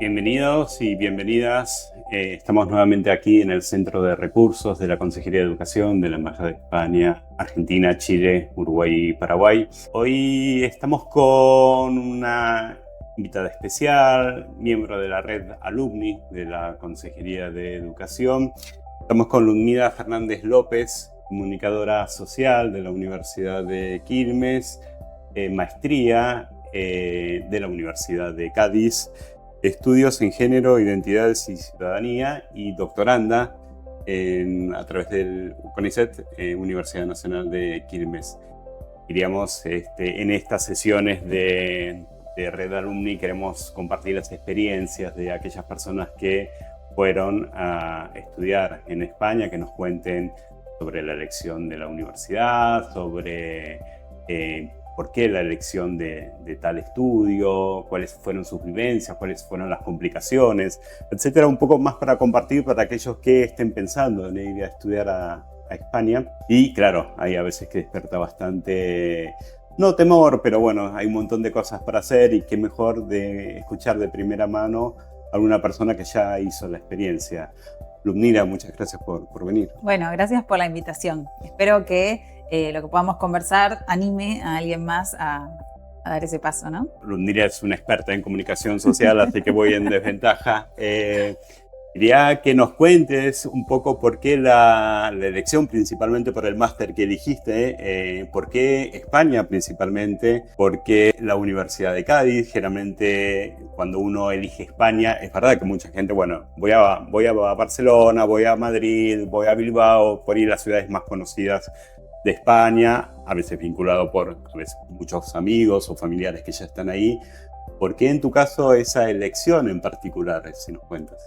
Bienvenidos y bienvenidas. Estamos nuevamente aquí en el Centro de Recursos de la Consejería de Educación de la Embajada de España, Argentina, Chile, Uruguay y Paraguay. Hoy estamos con una invitada especial, miembro de la red Alumni de la Consejería de Educación. Estamos con Ludmila Fernández López, comunicadora social de la Universidad de Quilmes, maestría de la Universidad de Cádiz, estudios en género, identidades y ciudadanía, y doctoranda a través del CONICET, Universidad Nacional de Quilmes. Queríamos, en estas sesiones de Red Alumni, queremos compartir las experiencias de aquellas personas que fueron a estudiar en España, que nos cuenten sobre la elección de la universidad, sobre por qué la elección de tal estudio, cuáles fueron sus vivencias, cuáles fueron las complicaciones, etcétera. Un poco más para compartir para aquellos que estén pensando en ir a estudiar a España. Y claro, hay a veces que despierta bastante, no temor, pero bueno, hay un montón de cosas para hacer y qué mejor de escuchar de primera mano a alguna persona que ya hizo la experiencia. Ludmila, muchas gracias por venir. Bueno, gracias por la invitación. Espero que lo que podamos conversar anime a alguien más a dar ese paso, ¿no? Ludmila es una experta en comunicación social, así que voy en desventaja. Quería que nos cuentes un poco por qué la elección, principalmente por el máster que elegiste, por qué España principalmente, por qué la Universidad de Cádiz. Generalmente cuando uno elige España, es verdad que mucha gente, bueno, voy a Barcelona, voy a Madrid, voy a Bilbao, por ir a las ciudades más conocidas de España, a veces vinculado por muchos amigos o familiares que ya están ahí. ¿Por qué en tu caso esa elección en particular, si nos cuentas?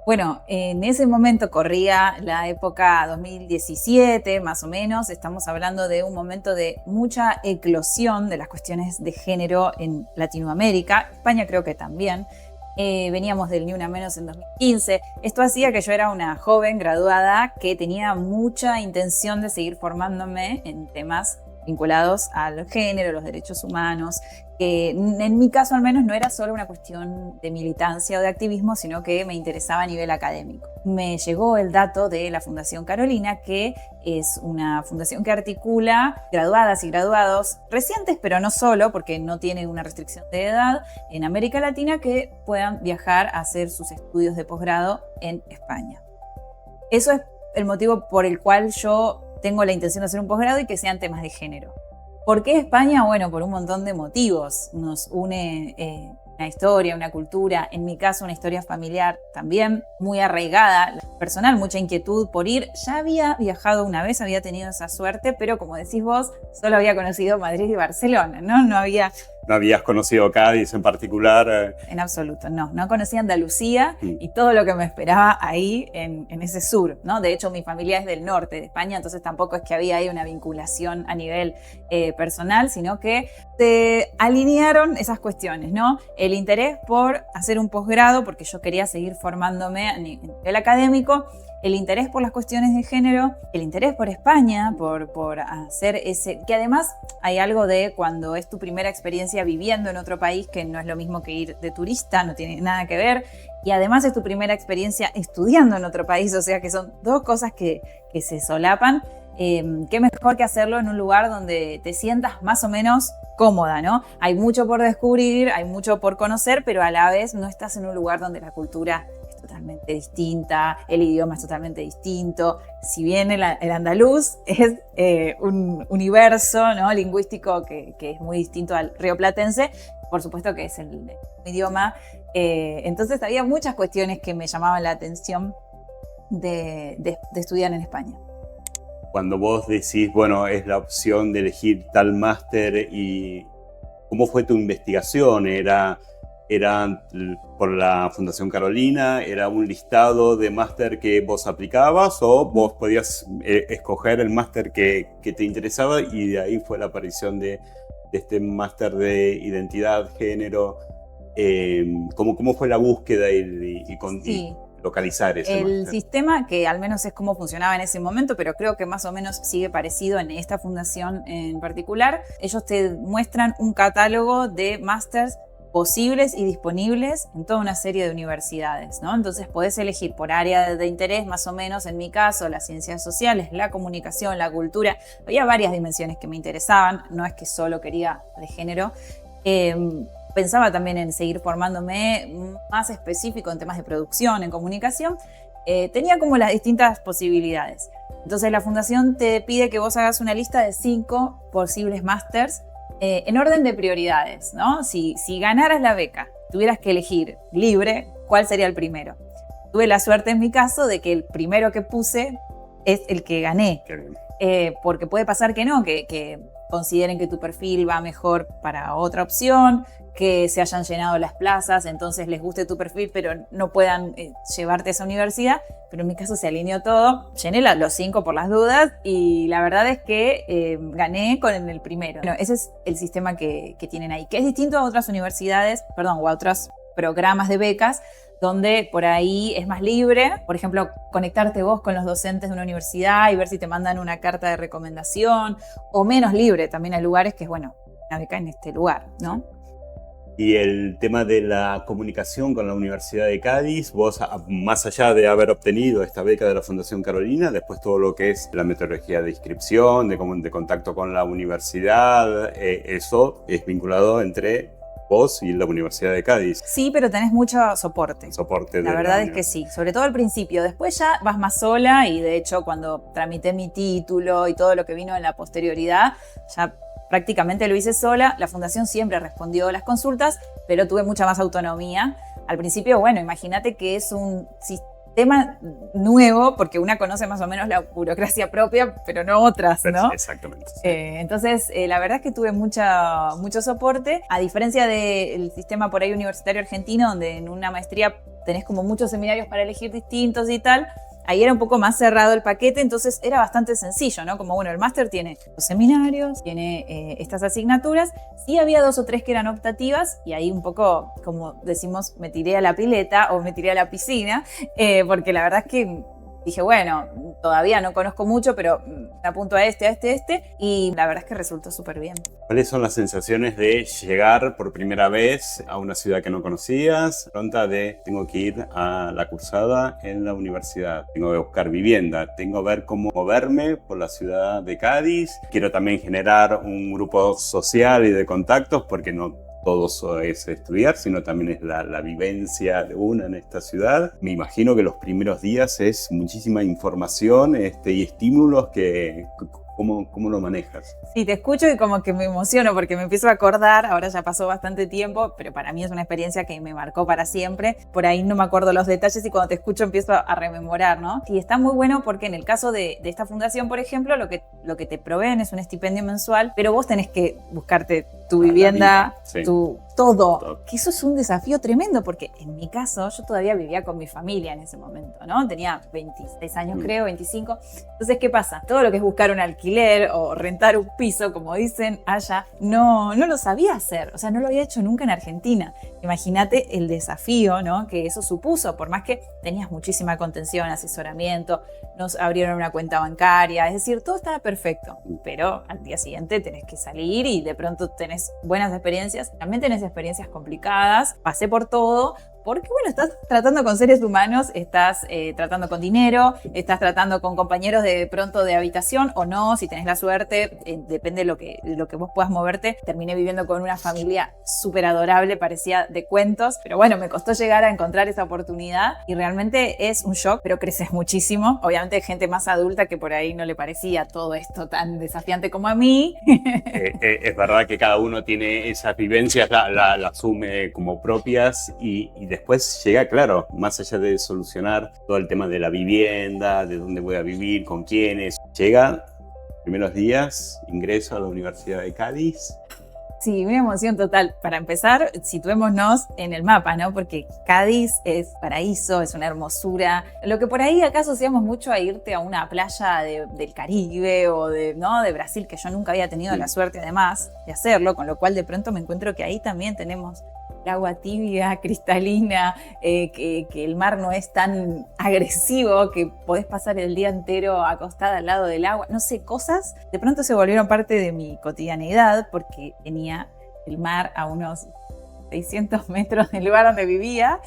Bueno, en ese momento corría la época 2017, más o menos. Estamos hablando de un momento de mucha eclosión de las cuestiones de género en Latinoamérica. España creo que también. Veníamos del Ni Una Menos en 2015. Esto hacía que yo era una joven graduada que tenía mucha intención de seguir formándome en temas vinculados al género, los derechos humanos, que en mi caso al menos no era solo una cuestión de militancia o de activismo, sino que me interesaba a nivel académico. Me llegó el dato de la Fundación Carolina, que es una fundación que articula graduadas y graduados recientes, pero no solo, porque no tiene una restricción de edad, en América Latina, que puedan viajar a hacer sus estudios de posgrado en España. Eso es el motivo por el cual yo tengo la intención de hacer un posgrado y que sean temas de género. ¿Por qué España? Bueno, por un montón de motivos. Nos une una historia, una cultura, en mi caso una historia familiar también muy arraigada, personal, mucha inquietud por ir. Ya había viajado una vez, había tenido esa suerte, pero como decís vos, solo había conocido Madrid y Barcelona, ¿no? No habías conocido Cádiz en particular. En absoluto, no conocía Andalucía y todo lo que me esperaba ahí en ese sur, ¿no? De hecho, mi familia es del norte de España, entonces tampoco es que había ahí una vinculación a nivel personal, sino que se alinearon esas cuestiones, ¿no? El interés por hacer un posgrado, porque yo quería seguir formándome a nivel académico, el interés por las cuestiones de género, el interés por España, por hacer ese... Que además hay algo de cuando es tu primera experiencia viviendo en otro país, que no es lo mismo que ir de turista, no tiene nada que ver, y además es tu primera experiencia estudiando en otro país, o sea que son dos cosas que se solapan. Qué mejor que hacerlo en un lugar donde te sientas más o menos cómoda, ¿no? Hay mucho por descubrir, hay mucho por conocer, pero a la vez no estás en un lugar donde la cultura totalmente distinta, el idioma es totalmente distinto. Si bien el andaluz es un universo, ¿no?, lingüístico que es muy distinto al rioplatense, por supuesto que es el idioma. Entonces había muchas cuestiones que me llamaban la atención de estudiar en España. Cuando vos decís, bueno, es la opción de elegir tal máster, y ¿cómo fue tu investigación? ¿Era por la Fundación Carolina? ¿Era un listado de máster que vos aplicabas o vos podías escoger el máster que te interesaba y de ahí fue la aparición de este máster de identidad, género? ¿Cómo fue la búsqueda y localizar ese máster? El sistema, que al menos es cómo funcionaba en ese momento, pero creo que más o menos sigue parecido en esta fundación en particular, ellos te muestran un catálogo de másters posibles y disponibles en toda una serie de universidades, ¿no? Entonces podés elegir por área de interés, más o menos, en mi caso, las ciencias sociales, la comunicación, la cultura. Había varias dimensiones que me interesaban, no es que solo quería de género. Pensaba también en seguir formándome más específico en temas de producción, en comunicación. Tenía como las distintas posibilidades. Entonces la fundación te pide que vos hagas una lista de 5 posibles másters en orden de prioridades, ¿no? Si ganaras la beca, tuvieras que elegir libre, ¿cuál sería el primero? Tuve la suerte en mi caso de que el primero que puse es el que gané. Porque puede pasar que no, que consideren que tu perfil va mejor para otra opción, que se hayan llenado las plazas, entonces les guste tu perfil, pero no puedan llevarte a esa universidad. Pero en mi caso se alineó todo, llené los 5 por las dudas y la verdad es que gané con el primero. Bueno, ese es el sistema que tienen ahí, que es distinto a otras universidades, o a otros programas de becas, donde por ahí es más libre. Por ejemplo, conectarte vos con los docentes de una universidad y ver si te mandan una carta de recomendación, o menos libre. También hay lugares que es, bueno, una beca en este lugar, ¿no? Y el tema de la comunicación con la Universidad de Cádiz, vos, más allá de haber obtenido esta beca de la Fundación Carolina, después todo lo que es la metodología de inscripción, de contacto con la universidad, eso es vinculado entre vos y la Universidad de Cádiz. Sí, pero tenés mucho soporte. La verdad es que sí, sobre todo al principio. Después ya vas más sola y de hecho cuando tramité mi título y todo lo que vino en la posterioridad, ya prácticamente lo hice sola. La fundación siempre respondió a las consultas, pero tuve mucha más autonomía. Al principio, bueno, imagínate que es un sistema nuevo, porque una conoce más o menos la burocracia propia, pero no otras, ¿no? Exactamente. Sí. Entonces, la verdad es que tuve mucho soporte, a diferencia del sistema por ahí universitario argentino, donde en una maestría tenés como muchos seminarios para elegir distintos y tal. Ahí era un poco más cerrado el paquete, entonces era bastante sencillo, ¿no? Como, bueno, el máster tiene los seminarios, tiene estas asignaturas. Sí había 2 o 3 que eran optativas y ahí un poco, como decimos, me tiré a la pileta o me tiré a la piscina, porque la verdad es que dije, bueno, todavía no conozco mucho, pero me apunto a este, y la verdad es que resultó súper bien. ¿Cuáles son las sensaciones de llegar por primera vez a una ciudad que no conocías? Pronta de, tengo que ir a la cursada en la universidad, tengo que buscar vivienda, tengo que ver cómo moverme por la ciudad de Cádiz, quiero también generar un grupo social y de contactos, porque no todo es estudiar, sino también es la vivencia de una en esta ciudad. Me imagino que los primeros días es muchísima información y estímulos que... ¿Cómo lo manejas? Sí, te escucho y como que me emociono porque me empiezo a acordar, ahora ya pasó bastante tiempo, pero para mí es una experiencia que me marcó para siempre. Por ahí no me acuerdo los detalles y cuando te escucho empiezo a rememorar, ¿no? Y está muy bueno porque en el caso de esta fundación, por ejemplo, lo que te proveen es un estipendio mensual, pero vos tenés que buscarte tu vivienda, sí. todo. Que eso es un desafío tremendo porque en mi caso yo todavía vivía con mi familia en ese momento, ¿no? Tenía 26 años creo, 25. Entonces, ¿qué pasa? Todo lo que es buscar un alquiler o rentar un piso, como dicen allá, no lo sabía hacer. O sea, no lo había hecho nunca en Argentina. Imagínate el desafío, ¿no? Que eso supuso, por más que tenías muchísima contención, asesoramiento, nos abrieron una cuenta bancaria, es decir, todo estaba perfecto. Pero al día siguiente tenés que salir y de pronto tenés buenas experiencias, también tenés experiencias complicadas, pasé por todo, porque bueno, estás tratando con seres humanos, estás tratando con dinero, estás tratando con compañeros de pronto de habitación o no, si tenés la suerte, depende de lo que vos puedas moverte. Terminé viviendo con una familia súper adorable, parecía de cuentos, pero bueno, me costó llegar a encontrar esa oportunidad y realmente es un shock, pero creces muchísimo. Obviamente hay gente más adulta que por ahí no le parecía todo esto tan desafiante como a mí. Es verdad que cada uno tiene esas vivencias, la asume como propias y después llega, claro, más allá de solucionar todo el tema de la vivienda, de dónde voy a vivir, con quiénes, llega, primeros días, ingreso a la Universidad de Cádiz. Sí, una emoción total. Para empezar, situémonos en el mapa, ¿no? Porque Cádiz es paraíso, es una hermosura. Lo que por ahí acá asociamos mucho a irte a una playa del Caribe o de Brasil, que yo nunca había tenido la suerte además de hacerlo, con lo cual de pronto me encuentro que ahí también tenemos el agua tibia, cristalina, que el mar no es tan agresivo, que podés pasar el día entero acostada al lado del agua. No sé, cosas de pronto se volvieron parte de mi cotidianeidad porque tenía el mar a unos 600 metros del lugar donde vivía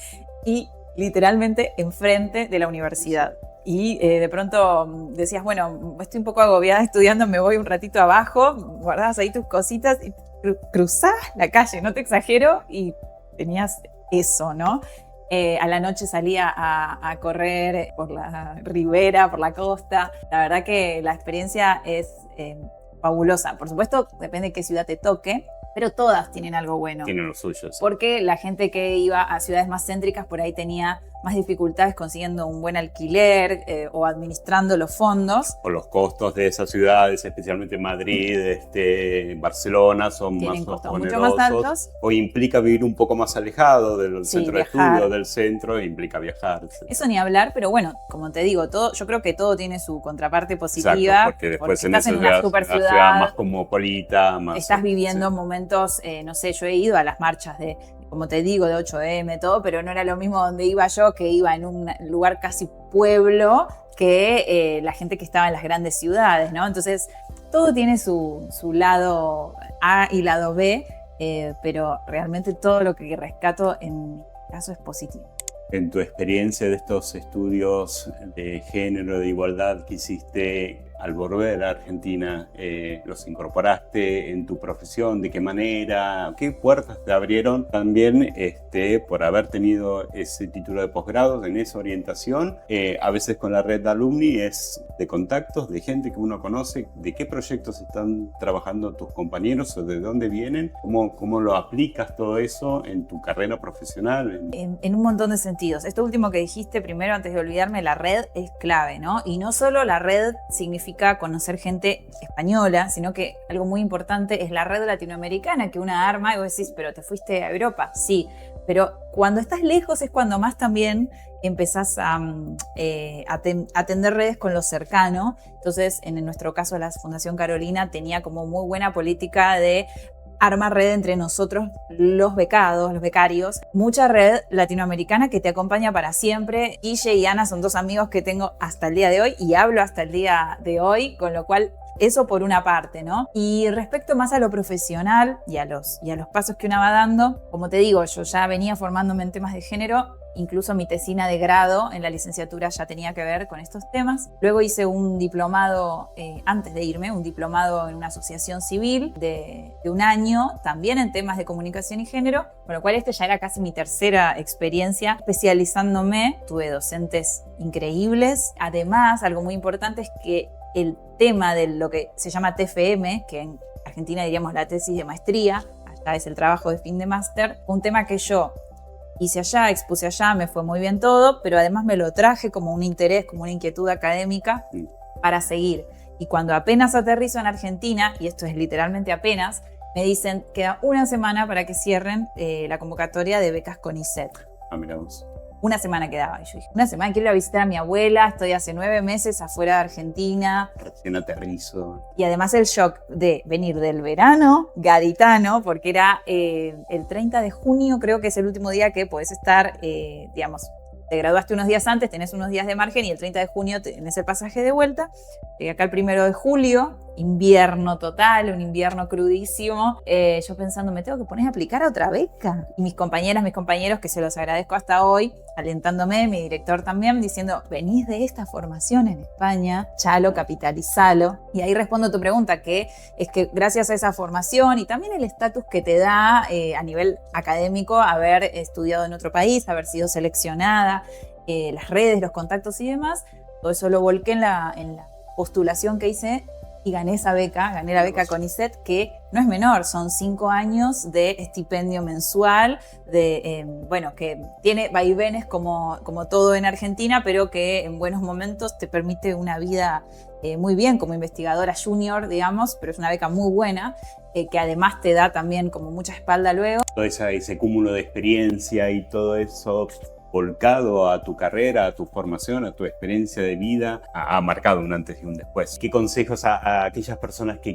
y literalmente enfrente de la universidad. Y de pronto decías, bueno, estoy un poco agobiada estudiando, me voy un ratito abajo, guardabas ahí tus cositas y cruzabas la calle, no te exagero, y tenías eso, ¿no? A la noche salía a correr por la ribera, por la costa. La verdad que la experiencia es fabulosa. Por supuesto, depende de qué ciudad te toque, pero todas tienen algo bueno. Tienen los suyos. Porque la gente que iba a ciudades más céntricas por ahí tenía más dificultades consiguiendo un buen alquiler o administrando los fondos. O los costos de esas ciudades, especialmente Madrid, Barcelona, son tienen más costos onerosos. mucho más altos. O implica vivir un poco más alejado del Sí, centro viajar. de estudio, del centro, implica viajar. Eso ni hablar, pero bueno, como te digo, yo creo que todo tiene su contraparte positiva. Exacto, porque después porque estás en una super ciudad ciudad más cosmopolita, más... estás viviendo sí. momentos, no sé, yo he ido a las marchas de, como te digo, de 8M, todo, pero no era lo mismo donde iba yo, que iba en un lugar casi pueblo, que la gente que estaba en las grandes ciudades, ¿no? Entonces, todo tiene su lado A y lado B, pero realmente todo lo que rescato en mi caso es positivo. En tu experiencia de estos estudios de género, de igualdad que hiciste al volver a Argentina, ¿los incorporaste en tu profesión? ¿De qué manera? ¿Qué puertas te abrieron también por haber tenido ese título de posgrado en esa orientación? A veces con la red de alumni es de contactos, de gente que uno conoce, de qué proyectos están trabajando tus compañeros o de dónde vienen, cómo lo aplicas todo eso en tu carrera profesional. En un montón de sentidos. Esto último que dijiste, primero, antes de olvidarme, la red es clave, ¿no? Y no solo la red significa conocer gente española, sino que algo muy importante es la red latinoamericana que una arma y vos decís, pero te fuiste a Europa, sí, pero cuando estás lejos es cuando más también empezás a atender redes con lo cercano. Entonces, en nuestro caso, la Fundación Carolina tenía como muy buena política de armar red entre nosotros, los becados, los becarios. Mucha red latinoamericana que te acompaña para siempre. Guille y Ana son dos amigos que tengo hasta el día de hoy y hablo hasta el día de hoy, con lo cual eso por una parte, ¿no? Y respecto más a lo profesional y a los pasos que una va dando, como te digo, yo ya venía formándome en temas de género. Incluso mi tesina de grado en la licenciatura ya tenía que ver con estos temas. Luego hice un diplomado, antes de irme, un diplomado en una asociación civil de un año, también en temas de comunicación y género, con lo cual ya era casi mi tercera experiencia especializándome. Tuve docentes increíbles. Además, algo muy importante es que el tema de lo que se llama TFM, que en Argentina diríamos la tesis de maestría, allá es el trabajo de fin de máster, un tema que yo hice allá, expuse allá, me fue muy bien todo, pero además me lo traje como un interés, como una inquietud académica para seguir. Y cuando apenas aterrizo en Argentina, y esto es literalmente apenas, me dicen, queda una semana para que cierren la convocatoria de becas CONICET. Ah, mirá vos. Una semana quedaba. Y yo dije, una semana, quiero ir a visitar a mi abuela, estoy hace 9 meses afuera de Argentina. Recién aterrizo. Y además el shock de venir del verano gaditano, porque era el 30 de junio, creo que es el último día que podés estar, digamos, te graduaste unos días antes, tenés unos días de margen y el 30 de junio tenés el pasaje de vuelta. Llegué acá el 1 de julio, invierno total, un invierno crudísimo. Yo pensando, me tengo que poner a aplicar a otra beca. Y mis compañeras, mis compañeros, que se los agradezco hasta hoy, alentándome, mi director también, diciendo, venís de esta formación en España, chalo, capitalizalo. Y ahí respondo a tu pregunta, que es que gracias a esa formación y también el estatus que te da a nivel académico, haber estudiado en otro país, haber sido seleccionada, las redes, los contactos y demás, todo eso lo volqué en la postulación que hice y gané esa beca, gané la beca CONICET, que no es menor, son 5 años de estipendio mensual, bueno, que tiene vaivenes como todo en Argentina, pero que en buenos momentos te permite una vida muy bien como investigadora junior, digamos, pero es una beca muy buena, que además te da también como mucha espalda luego. Todo ese cúmulo de experiencia y todo eso volcado a tu carrera, a tu formación, a tu experiencia de vida, ha marcado un antes y un después. ¿Qué consejos a aquellas personas que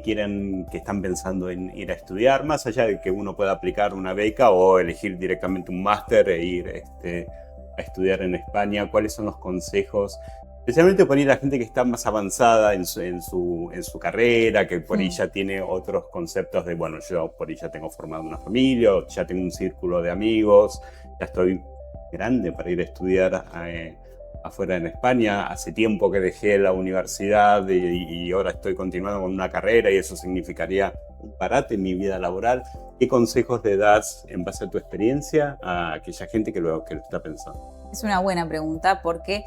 están pensando en ir a estudiar, más allá de que uno pueda aplicar una beca o elegir directamente un máster e ir a estudiar en España? ¿Cuáles son los consejos Especialmente por ahí la gente que está más avanzada en su carrera, que por ahí ya tiene otros conceptos de, bueno, yo por ahí ya tengo formado una familia, o ya tengo un círculo de amigos, ya estoy grande para ir a estudiar afuera en España. Hace tiempo que dejé la universidad y ahora estoy continuando con una carrera y eso significaría un parate en mi vida laboral. ¿Qué consejos le das en base a tu experiencia a aquella gente que lo está pensando? Es una buena pregunta porque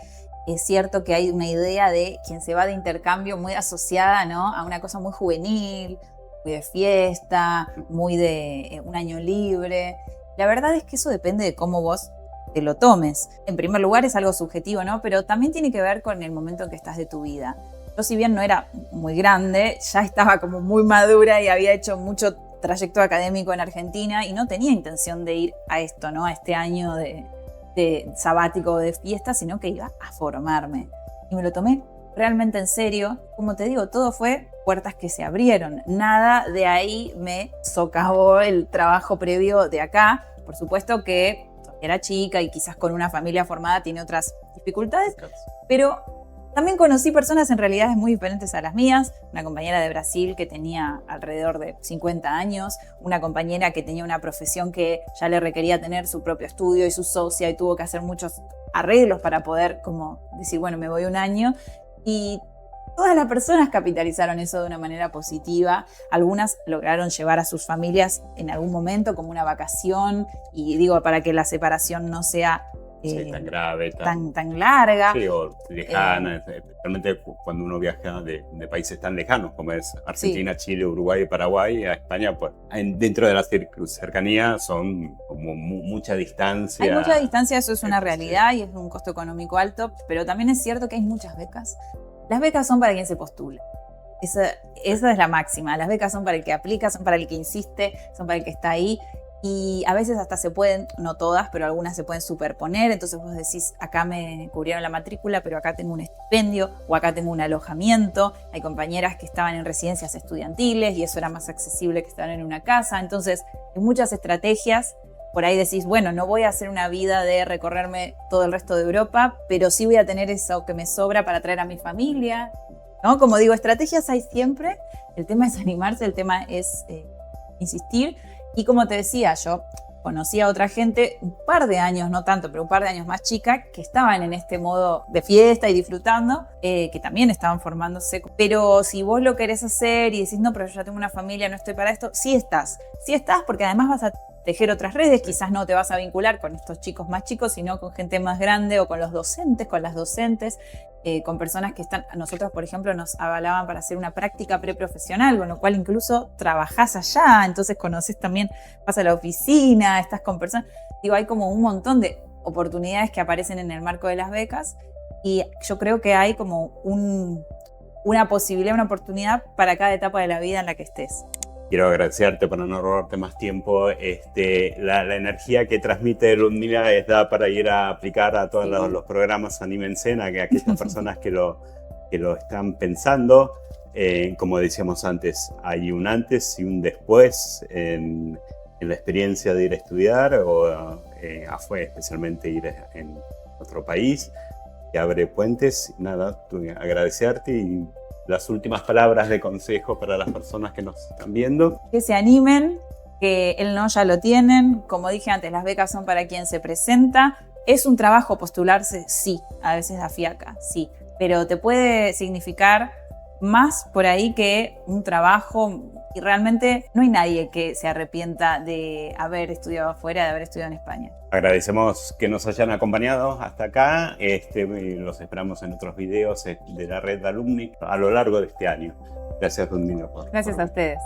es cierto que hay una idea de quien se va de intercambio muy asociada, ¿no?, a una cosa muy juvenil, muy de fiesta, muy de un año libre. La verdad es que eso depende de cómo vos te lo tomes. En primer lugar es algo subjetivo, ¿no? Pero también tiene que ver con el momento en que estás de tu vida. Yo, si bien no era muy grande, ya estaba como muy madura y había hecho mucho trayecto académico en Argentina y no tenía intención de ir a esto, ¿no?, a este año de sabático de fiesta, sino que iba a formarme. Y me lo tomé realmente en serio. Como te digo, todo fue puertas que se abrieron. Nada de ahí me socavó el trabajo previo de acá. Por supuesto que era chica y quizás con una familia formada tiene otras dificultades, pero también conocí personas en realidades muy diferentes a las mías. Una compañera de Brasil que tenía alrededor de 50 años, una compañera que tenía una profesión que ya le requería tener su propio estudio y su socia y tuvo que hacer muchos arreglos para poder como decir, bueno, me voy un año. Y todas las personas capitalizaron eso de una manera positiva. Algunas lograron llevar a sus familias en algún momento como una vacación, y digo, para que la separación no sea tan grave, tan larga. Sí, o lejana, especialmente cuando uno viaja de países tan lejanos como es Argentina, sí, Chile, Uruguay y Paraguay a España, pues dentro de la cercanía son como mucha distancia. Hay mucha distancia, eso es una realidad y es un costo económico alto, pero también es cierto que hay muchas becas. Las becas son para quien se postula. Esa es la máxima. Las becas son para el que aplica, son para el que insiste, son para el que está ahí. Y a veces hasta se pueden, no todas, pero algunas se pueden superponer. Entonces vos decís, acá me cubrieron la matrícula, pero acá tengo un estipendio o acá tengo un alojamiento. Hay compañeras que estaban en residencias estudiantiles y eso era más accesible que estar en una casa. Entonces hay muchas estrategias. Por ahí decís, bueno, no voy a hacer una vida de recorrerme todo el resto de Europa, pero sí voy a tener eso que me sobra para traer a mi familia, ¿no? Como digo, estrategias hay siempre. El tema es animarse, el tema es insistir. Y como te decía, yo conocí a otra gente un par de años, no tanto, pero un par de años más chica, que estaban en este modo de fiesta y disfrutando, que también estaban formándose. Pero si vos lo querés hacer y decís, no, pero yo ya tengo una familia, no estoy para esto, sí estás porque además vas a tejer otras redes, quizás no te vas a vincular con estos chicos más chicos, sino con gente más grande o con los docentes, con las docentes, con personas que están, nosotros por ejemplo nos avalaban para hacer una práctica preprofesional, con lo cual incluso trabajás allá, entonces conoces también, vas a la oficina, estás con personas, digo, hay como un montón de oportunidades que aparecen en el marco de las becas y yo creo que hay como una posibilidad, una oportunidad para cada etapa de la vida en la que estés. Quiero agradecerte para no robarte más tiempo. La energía que transmite Ludmila da para ir a aplicar a todos los programas Anímense, a aquellas personas que lo están pensando. Como decíamos antes, hay un antes y un después en la experiencia de ir a estudiar o afuera, especialmente ir en otro país, que abre puentes. Nada, agradecerte y las últimas palabras de consejo para las personas que nos están viendo. Que se animen, que el no ya lo tienen. Como dije antes, las becas son para quien se presenta. ¿Es un trabajo postularse? Sí, a veces da fiaca, sí. Pero te puede significar más por ahí que un trabajo. Y realmente no hay nadie que se arrepienta de haber estudiado afuera, de haber estudiado en España. Agradecemos que nos hayan acompañado hasta acá. Los esperamos en otros videos de la red de alumni a lo largo de este año. Gracias, Ludmila. Gracias a ustedes.